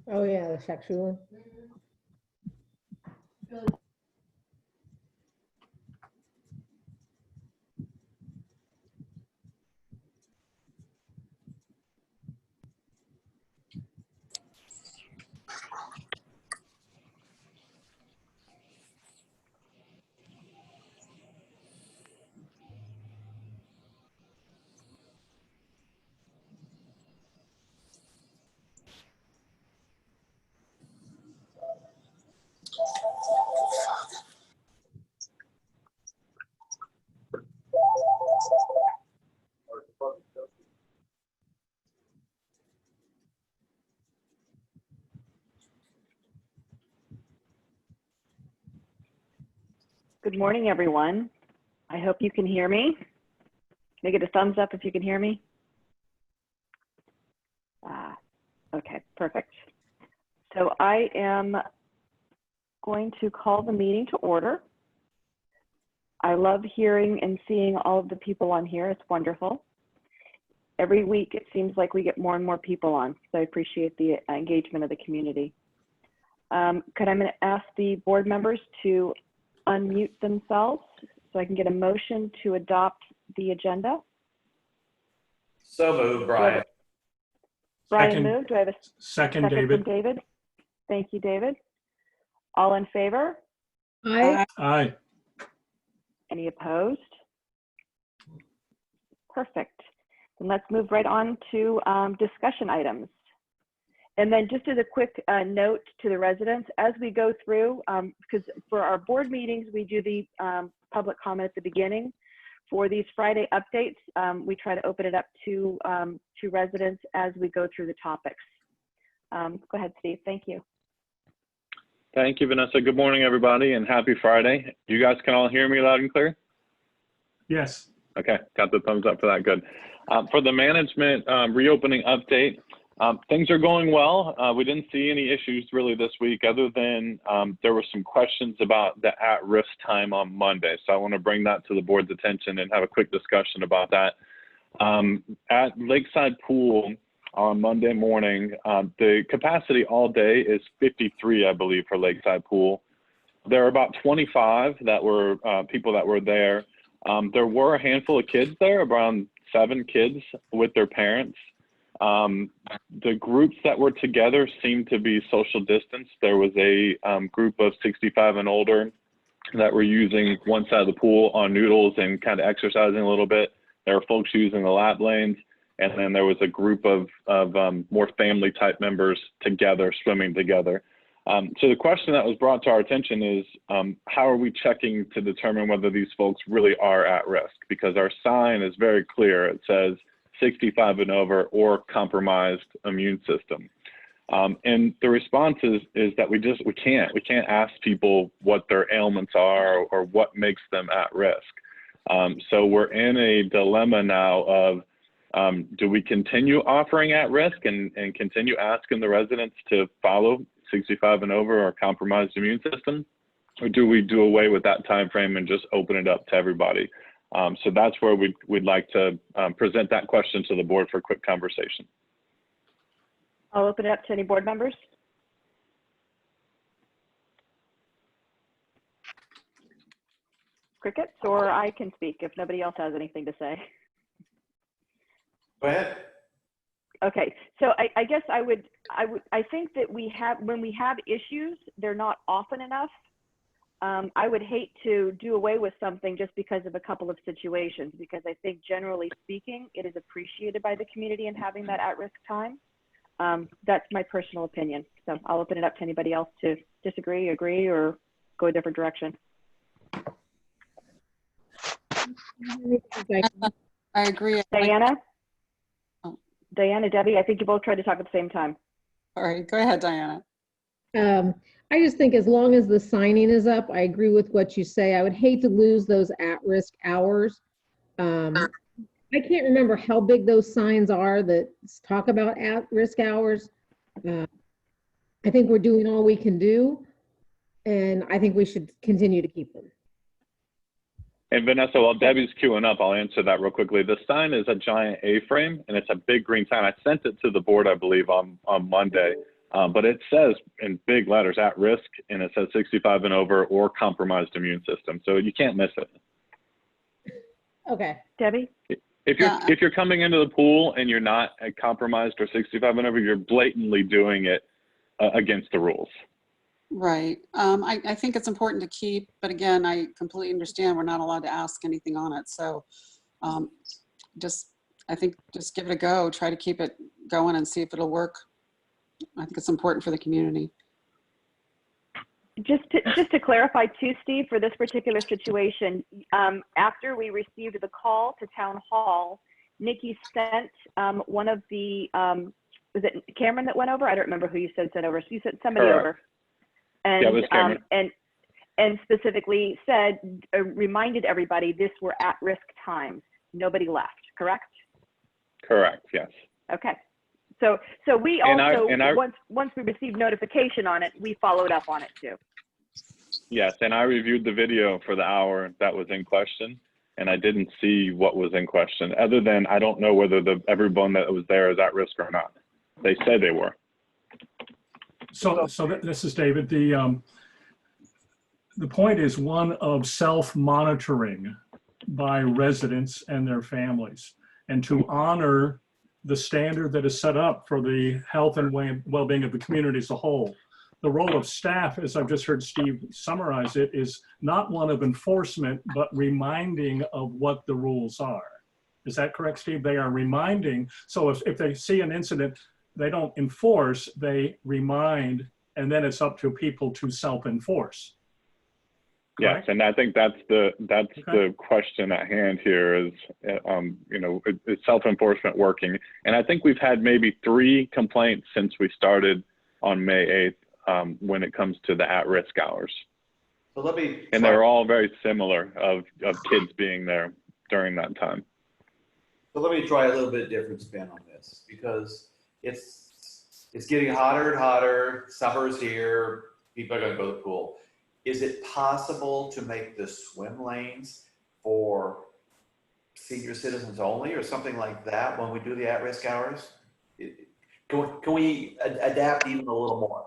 Oh, yeah, the sexual. Good morning, everyone. I hope you can hear me. Can I get a thumbs up if you can hear me? Okay, perfect. So I am going to call the meeting to order. I love hearing and seeing all of the people on here. It's wonderful. Every week, it seems like we get more and more people on, so I appreciate the engagement of the community. I'm going to ask the board members to unmute themselves so I can get a motion to adopt the agenda. So moved, Brian. Brian moved. Do I have a Second, second David. from David? Thank you, David. All in favor? Aye. Aye. Any opposed? Perfect. Then let's move right on to discussion items. And then just as a quick note to the residents, as we go through, because for our board meetings, we do the public comment at the beginning. For these Friday updates, we try to open it up to residents as we go through the topics. Go ahead, Steve. Thank you. Thank you, Vanessa. Good morning, everybody, and happy Friday. You guys can all hear me loud and clear? Yes. Okay, got the thumbs up for that. Good. For the management reopening update, things are going well. We didn't see any issues really this week other than there were some questions about the at-risk time on Monday. So I want to bring that to the board's attention and have a quick discussion about that. At Lakeside Pool on Monday morning, the capacity all day is 53, I believe, for Lakeside Pool. There are about 25 that were people that were there. There were a handful of kids there, around 7 kids with their parents. The groups that were together seemed to be social distance. There was a group of 65 and older that were using one side of the pool on noodles and kind of exercising a little bit. There were folks using the lap lanes. And then there was a group of more family type members together, swimming together. So the question that was brought to our attention is, how are we checking to determine whether these folks really are at risk? Because our sign is very clear. It says 65 and over or compromised immune system. And the response is that we can't ask people what their ailments are or what makes them at risk. So we're in a dilemma now of, do we continue offering at risk and continue asking the residents to follow 65 and over or compromised immune system? Or do we do away with that time frame and just open it up to everybody? So that's where we'd like to present that question to the board for a quick conversation. I'll open it up to any board members. Crickets, or I can speak if nobody else has anything to say. Go ahead. Okay, so I guess I think that when we have issues, they're not often enough. I would hate to do away with something just because of a couple of situations, because I think generally speaking, it is appreciated by the community in having that at-risk time. That's my personal opinion. So I'll open it up to anybody else to disagree, agree, or go a different direction. I agree. Diana? Oh. Diana, Debbie, I think you both tried to talk at the same time. All right, go ahead, Diana. I just think as long as the signing is up, I agree with what you say. I would hate to lose those at-risk hours. I can't remember how big those signs are that talk about at-risk hours. I think we're doing all we can do, and I think we should continue to keep them. And Vanessa, while Debbie's queuing up, I'll answer that real quickly. The sign is a giant A-frame, and it's a big green sign. I sent it to the board, I believe, on Monday. But it says in big letters at risk, and it says 65 and over or compromised immune system. So you can't miss it. Okay. Debbie? If you're coming into the pool and you're not compromised or 65 and over, you're blatantly doing it against the rules. Right. I think it's important to keep, but again, I completely understand we're not allowed to ask anything on it. So I think just give it a go, try to keep it going and see if it'll work. I think it's important for the community. Just to clarify too, Steve, for this particular situation, after we received the call to town hall, Nikki sent one of the, was it Cameron that went over? I don't remember who you said sent over. So you sent somebody Correct. over. And, Yeah, it was Cameron. And specifically said, reminded everybody this were at-risk times. Nobody left, correct? Correct, yes. Okay. So we And also, I once we received notification on it, we followed up on it too. Yes, and I reviewed the video for the hour that was in question, and I didn't see what was in question, other than I don't know whether everyone that was there is at risk or not. They said they were. So this is David. The point is one of self-monitoring by residents and their families, and to honor the standard that is set up for the health and well-being of the community as a whole. The role of staff, as I've just heard Steve summarize it, is not one of enforcement, but reminding of what the rules are. Is that correct, Steve? They are reminding. So if they see an incident, they don't enforce, they remind, and then it's up to people to self-enforce. Yes, and I think that's the question at hand here is, is self-enforcement working? And I think we've had maybe 3 complaints since we started on May 8th when it comes to the at-risk hours. So let me. And they're all very similar of kids being there during that time. So let me try a little bit different spin on this, because it's getting hotter and hotter. Summer's here. People are going to go to the pool. Is it possible to make the swim lanes for senior citizens only or something like that when we do the at-risk hours? Can we adapt even a little more?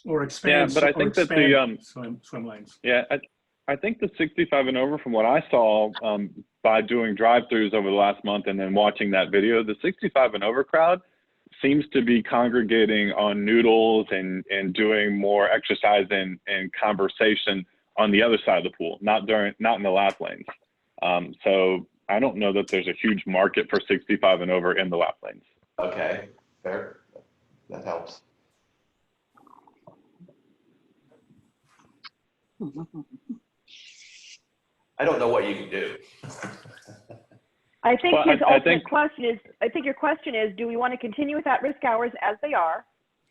Or expand, yeah, but I think that the swim lanes. Yeah, I think the 65 and over, from what I saw by doing drive-throughs over the last month and then watching that video, the 65 and over crowd seems to be congregating on noodles and doing more exercise and conversation on the other side of the pool, not in the lap lanes. So I don't know that there's a huge market for 65 and over in the lap lanes. Okay, fair. That helps. I don't know what you can do. I think Well, his I ultimate think- question is, I think your question is, do we want to continue with at-risk hours as they are?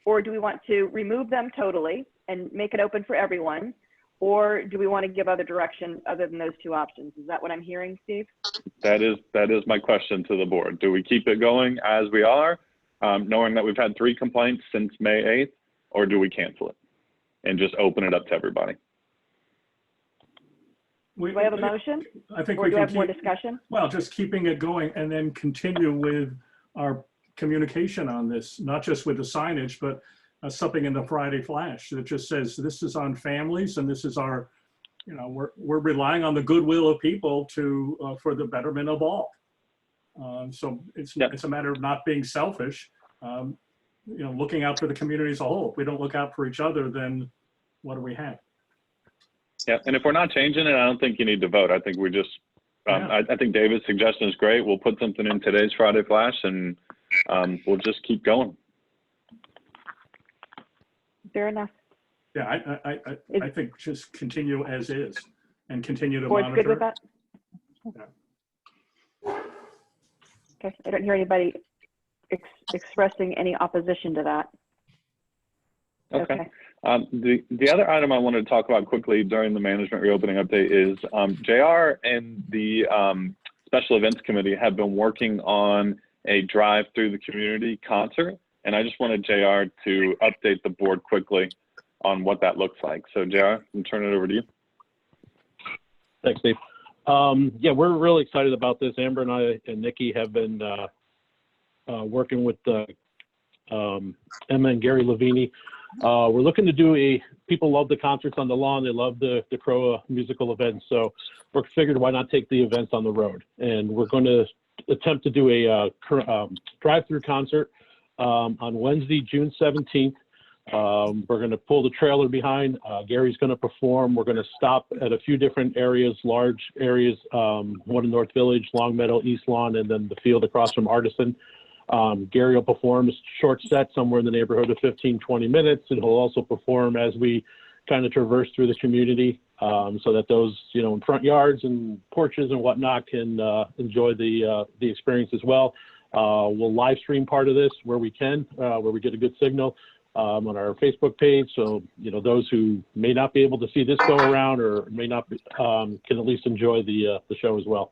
Or do we want to remove them totally and make it open for everyone? Or do we want to give other direction other than those 2 options? Is that what I'm hearing, Steve? That is my question to the board. Do we keep it going as we are, knowing that we've had 3 complaints since May 8th, or do we cancel it and just open it up to everybody? Do I have a motion? I think Or we do I can have more keep, discussion? well, just keeping it going and then continue with our communication on this, not just with the signage, but something in the Friday flash that just says this is on families and this is our, we're relying on the goodwill of people to for the betterment of all. So it's a matter of not being selfish, looking out for the community as a whole. If we don't look out for each other, then what do we have? Yeah, and if we're not changing it, I don't think you need to vote. I think we just, I think David's suggestion is great. We'll put something in today's Friday Flash and we'll just keep going. Fair enough. Yeah, I think just continue as is and continue to Board's monitor. good with that? Okay, I don't hear anybody expressing any opposition to that. Okay. The other item I wanted to talk about quickly during the management reopening update is JR and the Special Events Committee have been working on a drive through the community concert. And I just wanted JR to update the board quickly on what that looks like. So JR, I'll turn it over to you. Thanks, Steve. Yeah, we're really excited about this. Amber and I and Nikki have been working with Emma and Gary Lavini. We're looking to do people love the concerts on the lawn. They love the CROA musical events. So we figured why not take the events on the road? And we're going to attempt to do a drive-through concert on Wednesday, June 17th. We're going to pull the trailer behind. Gary's going to perform. We're going to stop at a few different areas, large areas, one in North Village, Long Meadow, East Lawn, and then the field across from Artisan. Gary will perform a short set somewhere in the neighborhood of 15, 20 minutes, and he'll also perform as we kind of traverse through the community so that those, in front yards and porches and whatnot can enjoy the experience as well. We'll live stream part of this where we can, where we get a good signal on our Facebook page. So, those who may not be able to see this go around or may not be, can at least enjoy the show as well.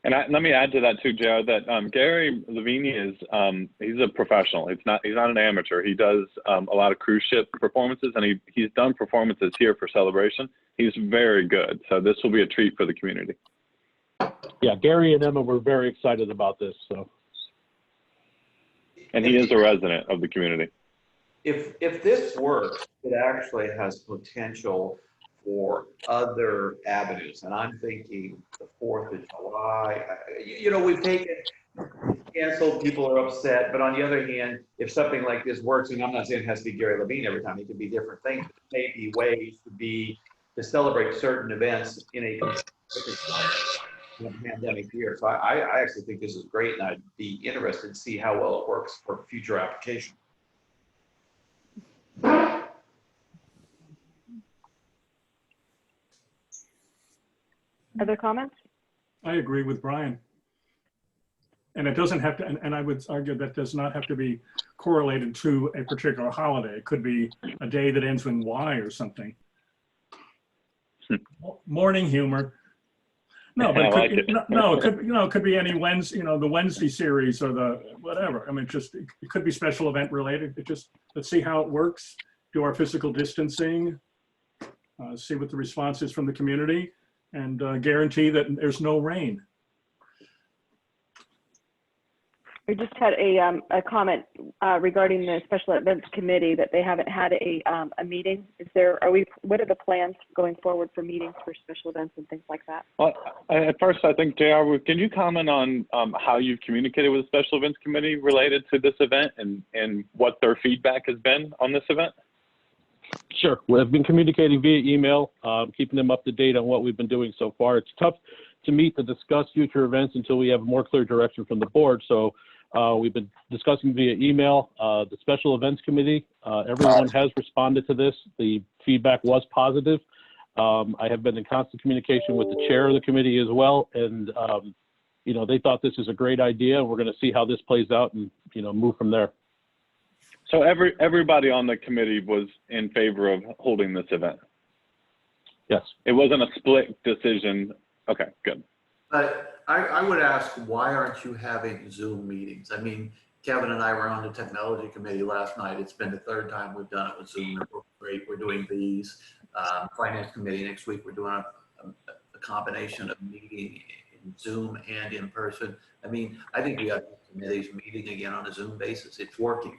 And let me add to that too, Joe, that Gary Lavini is, he's a professional. He's not an amateur. He does a lot of cruise ship performances, and he's done performances here for Celebration. He's very good. So this will be a treat for the community. Yeah, Gary and Emma were very excited about this. So. And he is a resident of the community. If this works, it actually has potential for other avenues. And I'm thinking the 4th of July, we've canceled, people are upset, but on the other hand, if something like this works, and I'm not saying it has to be Gary Lavini every time, it could be different things, but there may be ways to celebrate certain events in a pandemic year. So I actually think this is great, and I'd be interested to see how well it works for future application. Other comments? I agree with Brian. And it doesn't have to, and I would argue that does not have to be correlated to a particular holiday. It could be a day that ends in Y or something. Morning humor. No, but it could be any Wednesday, the Wednesday series or the whatever. I mean, it could be special event related. Let's see how it works. Do our physical distancing, see what the response is from the community, and guarantee that there's no rain. We just had a comment regarding the special events committee that they haven't had a meeting. What are the plans going forward for meetings for special events and things like that? Well, at first, I think, JR, can you comment on how you've communicated with the special events committee related to this event and what their feedback has been on this event? Sure. We've been communicating via email, keeping them up to date on what we've been doing so far. It's tough to meet to discuss future events until we have more clear direction from the board. So we've been discussing via email. The special events committee, everyone has responded to this. The feedback was positive. I have been in constant communication with the chair of the committee as well. And, they thought this is a great idea. We're going to see how this plays out and, move from there. So everybody on the committee was in favor of holding this event? Yes. It wasn't a split decision. Okay, good. I would ask, why aren't you having Zoom meetings? I mean, Kevin and I were on the technology committee last night. It's been the 3rd time we've done it with Zoom. We're great. We're doing these. Finance committee next week, we're doing a combination of meeting in Zoom and in person. I mean, I think we have committees meeting again on a Zoom basis. It's working.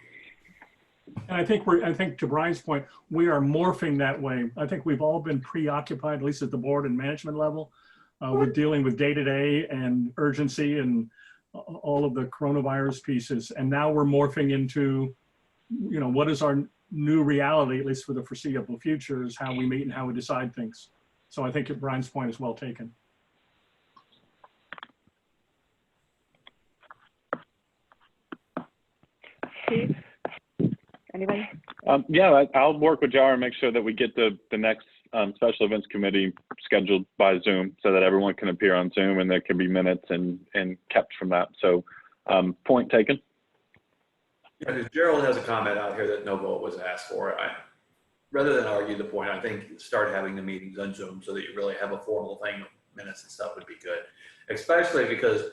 And I think to Brian's point, we are morphing that way. I think we've all been preoccupied, at least at the board and management level, with dealing with day-to-day and urgency and all of the coronavirus pieces. And now we're morphing into, what is our new reality, at least for the foreseeable future, is how we meet and how we decide things. So I think Brian's point is well taken. Steve? Anybody? Yeah, I'll work with JR and make sure that we get the next special events committee scheduled by Zoom so that everyone can appear on Zoom and there can be minutes and kept from that. So point taken. Yeah, Gerald has a comment out here that no vote was asked for. Rather than argue the point, I think start having the meetings on Zoom so that you really have a formal thing, minutes and stuff would be good. Especially because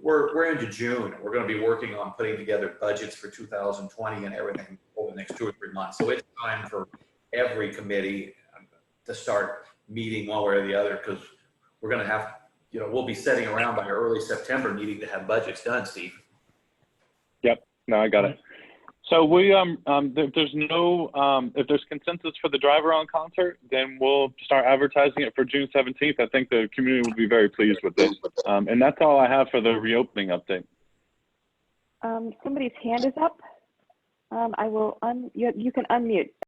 we're into June. We're going to be working on putting together budgets for 2020 and everything over the next 2 or 3 months. So it's time for every committee to start meeting one way or the other, because we're going to have, we'll be setting around by early September needing to have budgets done, Steve. Yep, No, I got it. So we, if there's no, if there's consensus for the drive-around concert, then we'll start advertising it for June 17th. I think the community will be very pleased with this. And that's all I have for the reopening update. Somebody's hand is up. I will, you can unmute.